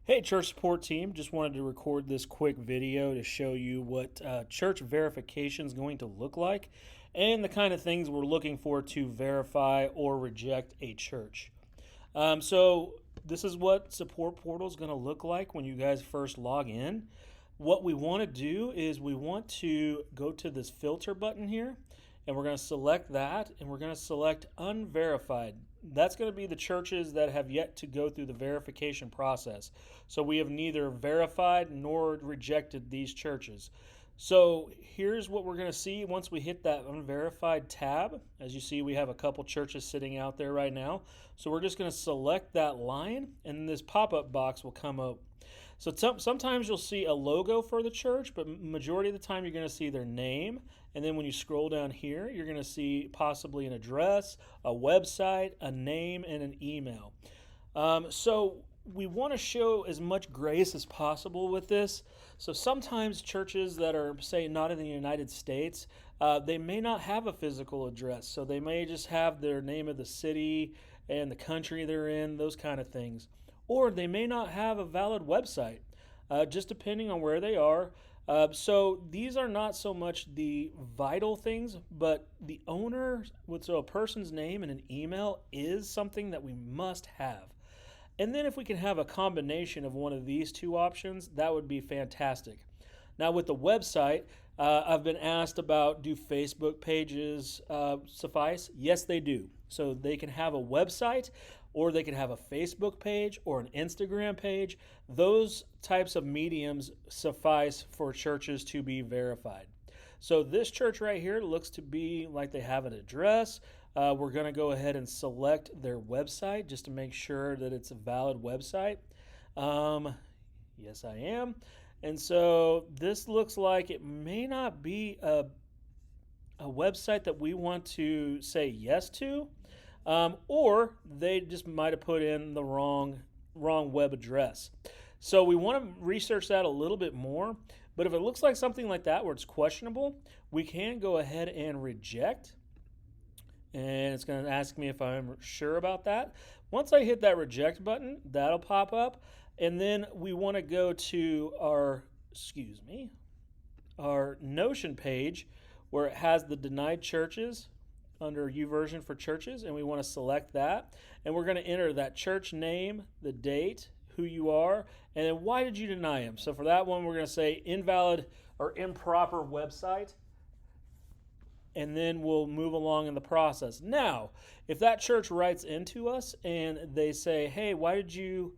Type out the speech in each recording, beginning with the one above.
Hey, church support team. Just wanted to record this quick video to show you what church verification is going to look like and the kind of things we're looking for to verify or reject a church. So, this is what support portal is going to look like when you guys first log in. What we want to do is we want to go to this filter button here, and we're going to select that, and we're going to select unverified. That's going to be the churches that have yet to go through the verification process. So we have neither verified nor rejected these churches. So here's what we're going to see once we hit that unverified tab. As you see, we have a couple churches sitting out there right now. So we're just going to select that line, and this pop-up box will come up. So sometimes you'll see a logo for the church, but majority of the time you're going to see their name. And then when you scroll down here, you're going to see possibly an address, a website, a name, and an email. So we want to show as much grace as possible with this. So sometimes churches that are, say, not in the United States, they may not have a physical address. So they may just have their name of the city and the country they're in, those kind of things. Or they may not have a valid website, just depending on where they are. So these are not so much the vital things, but the owner, so a person's name and an email is something that we must have. And then if we can have a combination of one of these two options, that would be fantastic. Now with the website, I've been asked about, do Facebook pages suffice? Yes, they do. So they can have a website, or they can have a Facebook page or an Instagram page. Those types of mediums suffice for churches to be verified. So this church right here looks to be like they have an address. We're going to go ahead and select their website just to make sure that it's a valid website. Yes, I am. And so this looks like it may not be a website that we want to say yes to. Or they just might have put in the wrong web address. So we want to research that a little bit more. But if it looks like something like that where it's questionable, we can go ahead and reject. And it's going to ask me if I'm sure about that. Once I hit that reject button, that'll pop up. And then we want to go to our Notion page where it has the denied churches under YouVersion for churches, and we want to select that, and we're going to enter that church name, the date, who you are, and then why did you deny him. So for that one, we're going to say invalid or improper website, and then we'll move along in the process. Now, if that church writes into us and they say, hey, why did you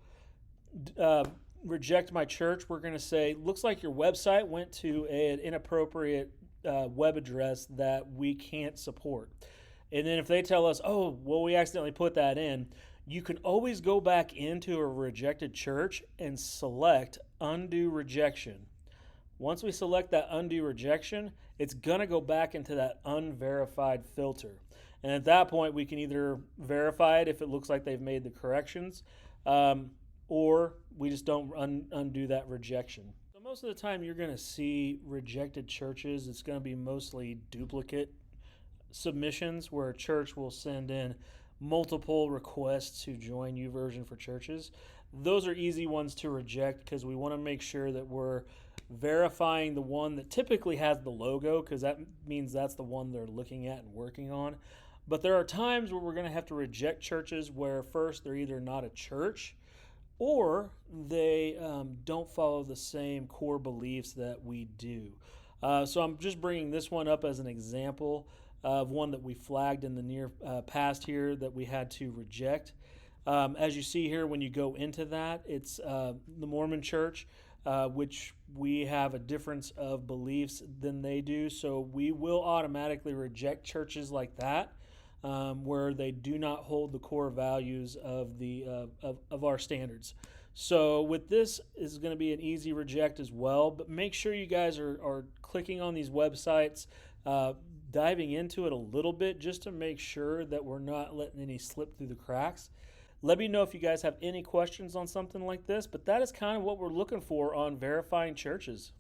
reject my church, we're going to say, looks like your website went to an inappropriate web address that we can't support. And then if they tell us, oh, well, we accidentally put that in, you can always go back into a rejected church and select undo rejection. Once we select that undo rejection, it's going to go back into that unverified filter. And at that point, we can either verify it if it looks like they've made the corrections, or we just don't undo that rejection. So most of the time you're going to see rejected churches. It's going to be mostly duplicate submissions where a church will send in multiple requests to join YouVersion for churches. Those are easy ones to reject because we want to make sure that we're verifying the one that typically has the logo, because that means that's the one they're looking at and working on. But there are times where we're going to have to reject churches where first they're either not a church or they don't follow the same core beliefs that we do. So I'm just bringing this one up as an example of one that we flagged in the near past here that we had to reject. As you see here, when you go into that, it's the Mormon Church, which we have a difference of beliefs than they do. So we will automatically reject churches like that, where they do not hold the core values of of our standards. So with this is going to be an easy reject as well, but make sure you guys are clicking on these websites, diving into it a little bit just to make sure that we're not letting any slip through the cracks. Let me know if you guys have any questions on something like this, but that is kind of what we're looking for on verifying churches.